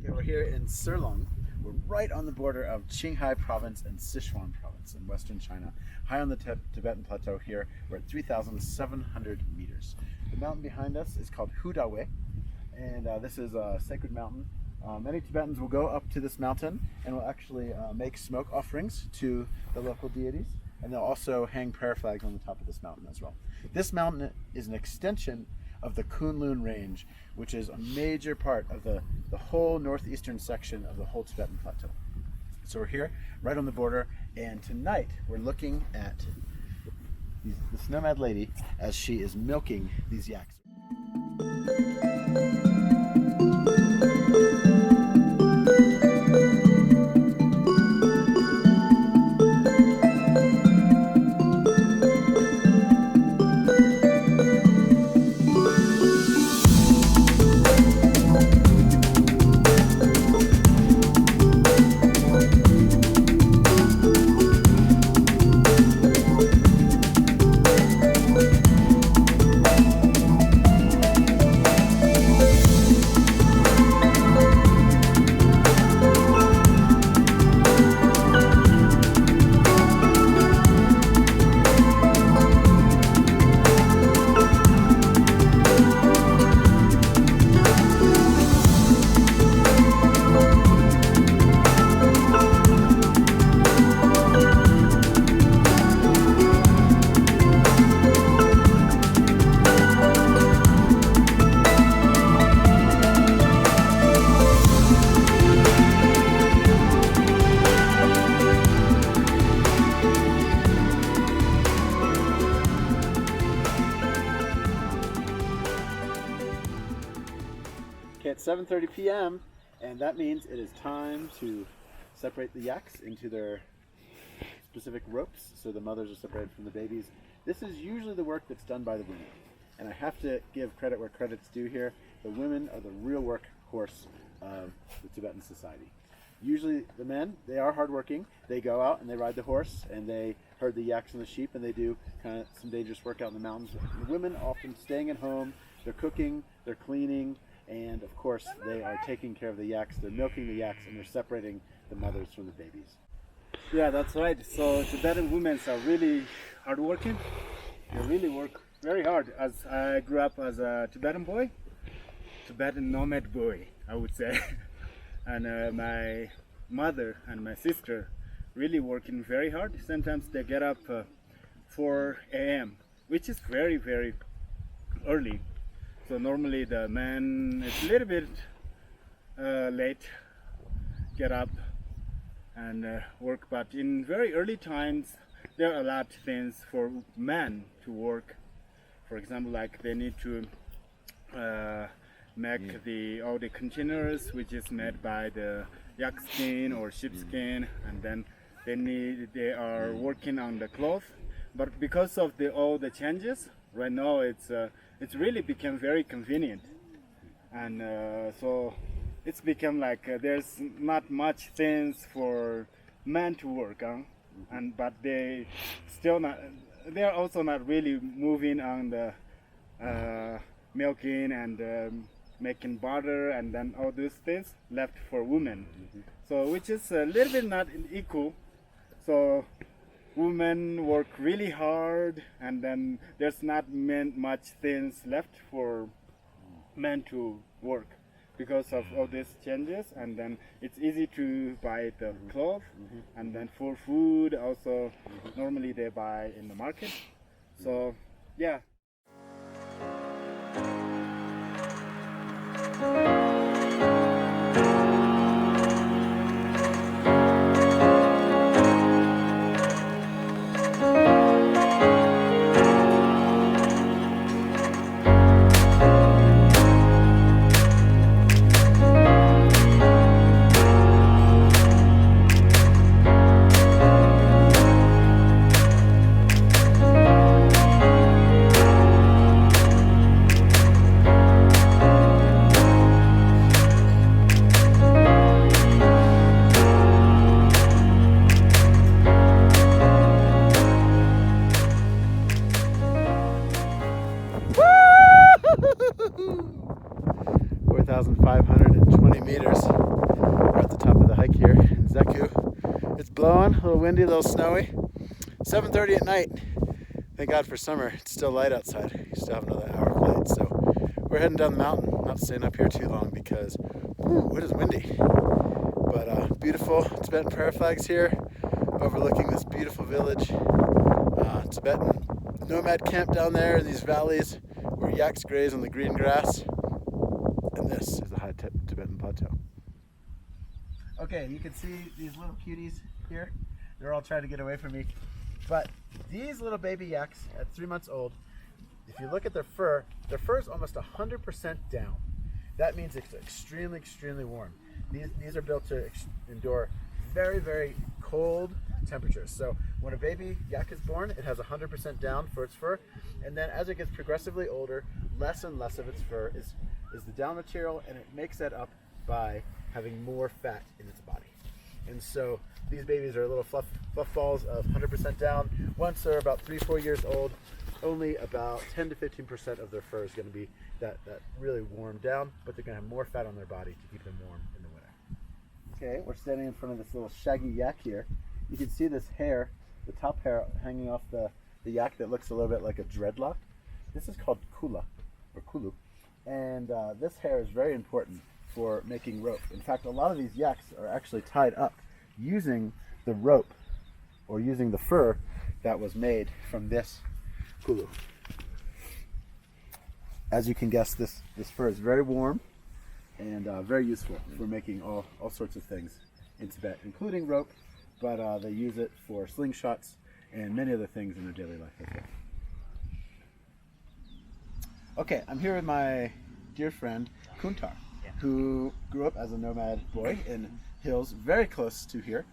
Okay, we're here in Sirlong. We're right on the border of Qinghai Province and Sichuan Province in western China. High on the Tibetan Plateau here, we're at 3,700 meters. The mountain behind us is called Hudawe, and this is a sacred mountain. Many Tibetans will go up to this mountain and will actually make smoke offerings to the local deities, and they'll also hang prayer flags on the top of this mountain as well. This mountain is an extension of the Kunlun Range, which is a major part of the whole northeastern section of the whole Tibetan Plateau. So we're here, right on the border, and tonight we're looking at this nomad lady as she is milking these yaks. Okay, it's 7:30 p.m. and that means it is time to separate the yaks into their specific ropes so the mothers are separated from the babies. This is usually the work that's done by the women, and I have to give credit where credit's due here. The women are the real workhorse of the Tibetan society. Usually the men, they are hardworking. They go out and they ride the horse and they herd the yaks and the sheep, and they do kind of some dangerous work out in the mountains. The women often staying at home, they're cooking, they're cleaning, and of course they are taking care of the yaks. They're milking the yaks and they're separating the mothers from the babies. Yeah, that's right. So Tibetan women are really hardworking. They really work very hard. As I grew up as a Tibetan boy, Tibetan nomad boy, I would say. And my mother and my sister really working very hard. Sometimes they get up 4 a.m., which is very, very early. So normally the man is a little bit late, get up and work, but in very early times there are a lot of things for men to work. For example, like they need to make all the containers, which is made by the yak skin or sheep skin, and then they are working on the cloth. But because of all the changes right now, it's really become very convenient, and so it's become like there's not much things for men to work on, but they're also not really moving on the milking and making butter and then all those things left for women. So which is a little bit not equal. So women work really hard, and then there's not much things left for men to work because of all these changes. And then it's easy to buy the clothes, and then for food also normally they buy in the market. So yeah. windy, a little snowy. 7:30 at night. Thank God for summer. It's still light outside. You still have another hour of light. So we're heading down the mountain. Not staying up here too long because it is windy. But beautiful Tibetan prayer flags here, overlooking this beautiful village. Tibetan nomad camp down there in these valleys where yaks graze on the green grass. And this is the high Tibetan Plateau. Okay, you can see these little cuties here. They're all trying to get away from me. But these little baby yaks at 3 months old, if you look at their fur is almost 100% down. That means it's extremely, extremely warm. These are built to endure very, very cold temperatures. So when a baby yak is born, it has 100% down for its fur. And then as it gets progressively older, less and less of its fur is the down material, and it makes that up by having more fat in its body. And so these babies are little fluff balls of 100% down. Once they're about 3-4 years old, only about 10 to 15% of their fur is going to be that really warm down, but they're going to have more fat on their body to keep them warm in the winter. Okay, we're standing in front of this little shaggy yak here. You can see this hair, the top hair hanging off the yak that looks a little bit like a dreadlock. This is called kula, or kulu. And this hair is very important for making rope. In fact, a lot of these yaks are actually tied up using the rope or using the fur that was made from this kulu. As you can guess, this fur is very warm and very useful for making all sorts of things in Tibet, including rope, but they use it for slingshots and many other things in their daily life as well. Okay, I'm here with my dear friend Kuntar, who grew up as a nomad boy in hills very close to here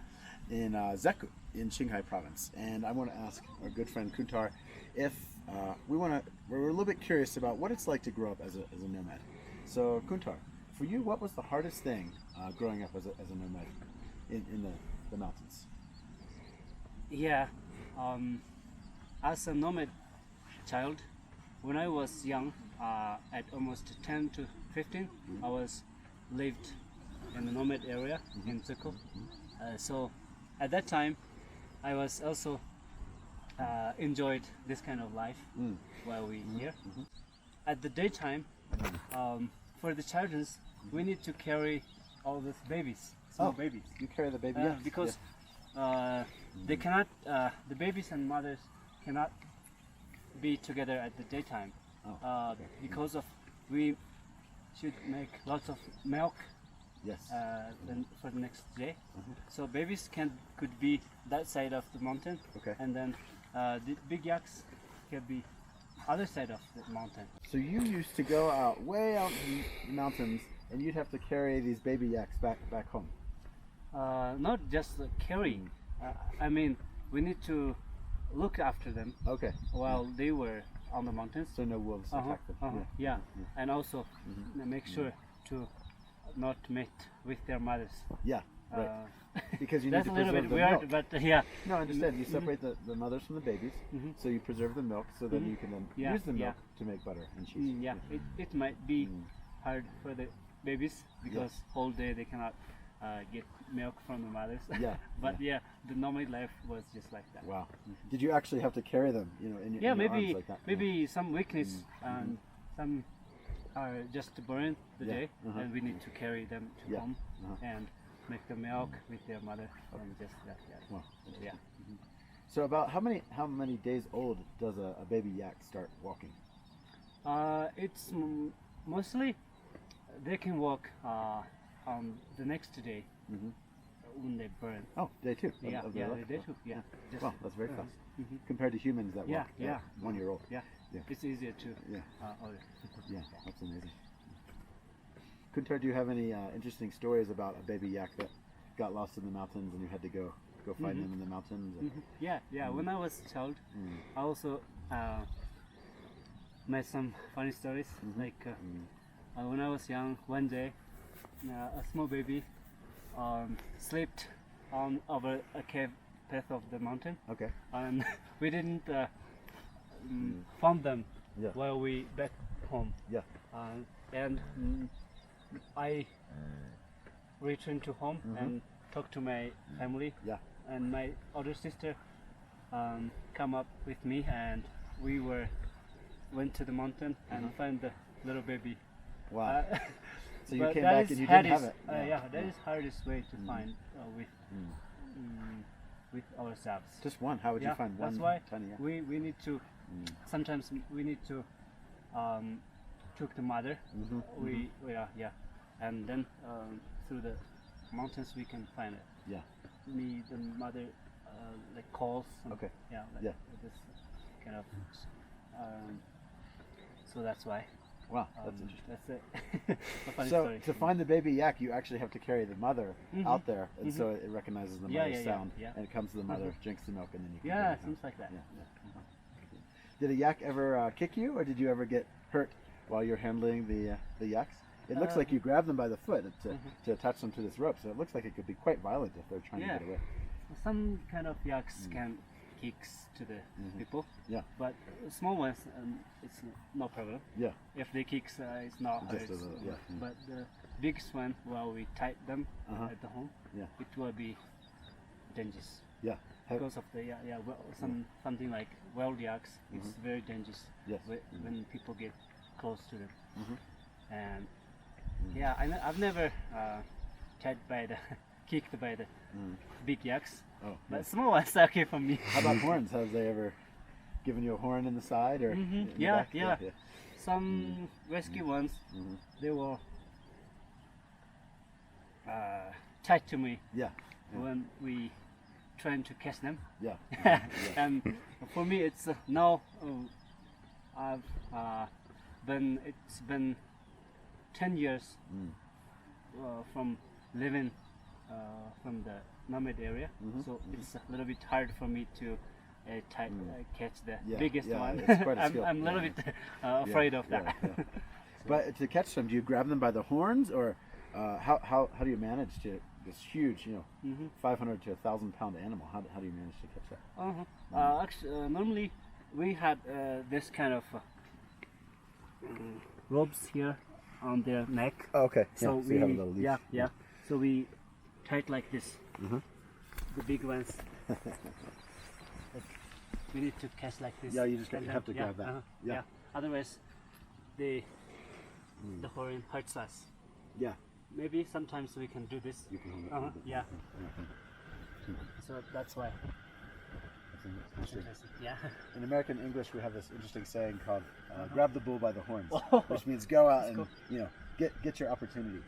in Zeku in Qinghai Province. And I want to ask our good friend Kuntar if we're a little bit curious about what it's like to grow up as a nomad. So Kuntar, for you, what was the hardest thing growing up as a nomad in the mountains? Yeah, as a nomad child, when I was young, at almost 10 to 15, I was lived in the nomad area in Zeku. So at that time, I was also enjoyed this kind of life while we here. At the daytime, for the children, we need to carry all these babies, small babies. You carry the baby because they cannot, the babies and mothers cannot be together at the daytime. Because of we should make lots of milk then for the next day. So babies could be that side of the mountain, and then the big yaks can be other side of the mountain. So you used to go out way out in the mountains, and you'd have to carry these baby yaks back home. Not just carrying. I mean, we need to look after them. While they were on the mountains. So no wolves attack them. And also make sure to not mate with their mothers. Yeah, right. Because you need that's to a little preserve bit the weird, milk. but yeah. No, I understand. You separate the mothers from the babies, so you preserve the milk, so then you can then use the milk to make butter and cheese. It might be hard for the babies because whole day they cannot get milk from the mothers. But the Nomad life was just like that. Wow. Did you actually have to carry them, in your arms like that? Maybe some weakness and some are just to burn the day, and we need to carry them to home and make the milk with their mother and just that. Wow. Yeah. So about how many days old does a baby yak start walking? It's mostly they can walk on the next day when they burn. Oh, day two. Day two. Yeah. Wow, that's very fast compared to humans that walk 1 year old. Yeah. It's easier to. Yeah, that's amazing. Kuntar, do you have any interesting stories about a baby yak that got lost in the mountains and you had to go find them in the mountains? Yeah. When I was a child, I also met some funny stories. Like when I was young, one day a small baby slipped on over a cave path of the mountain. And we didn't found them while we back home. And I returned to home and talked to my family. and my older sister come up with me, and we went to the mountain and find the little baby. Wow. So you but came that back is and you didn't have hardest- it. yeah, that is hardest way to find with ourselves. Just one. How would you find one that's why tiny yak? we need to sometimes we need to took the mother. And then through the mountains we can find it. Yeah. The mother like calls. Okay. Yeah. Like Yeah. This kind of. So that's why. Wow, that's interesting. That's it. A funny So story. to find the baby yak, you actually have to carry the mother out there, and so it recognizes the Yeah, mother's yeah, sound, yeah. and it comes to the mother, drinks the milk, and then you can. Yeah, bring it things home. like that. Yeah. Did a yak ever kick you, or did you ever get hurt while you're handling the yaks? It looks like you grab them by the foot to attach them to this rope, so it looks like it could be quite violent if they're trying to get away. Some kind of yaks can kicks to the people. Yeah. But small ones, it's no problem. Yeah. If they kicks, it's not. Just a little, yeah. But the biggest one, while we tied them at the home, Yeah. it will be dangerous Yeah. because of the something like wild yaks. It's very dangerous. Yes. When people get close to them. And I've never tied by the kicked by the big yaks. Oh. But small ones are okay for me. How about horns? Has they ever given you a horn in the side or? In the Yeah, back? yeah. Some rescue ones, they were tied to me Yeah. when we trying to catch them. Yeah. And for me, it's now I've it's been 10 years from living from the nomad area, so it's a little bit hard for me to catch the biggest one. It's quite a skill. I'm a little bit afraid of that. Yeah. But to catch them, do you grab them by the horns, or how do you manage to this huge, 500 to 1,000 pound animal? How do you manage to catch that? Actually, normally we had this kind of ropes here on their neck. Oh, okay. So we have a little leash. yeah. So we tied like this. The big ones. We need to catch like this. Yeah, you just And have to then- grab that. Yeah. Yeah. Otherwise, the horn hurts us. Yeah. Maybe sometimes we can do this. You can hold it. Yeah. So that's why. That's That's interesting. interesting. Yeah. In American English, we have this interesting saying called "grab the bull by the horns," which means go out and get your opportunity.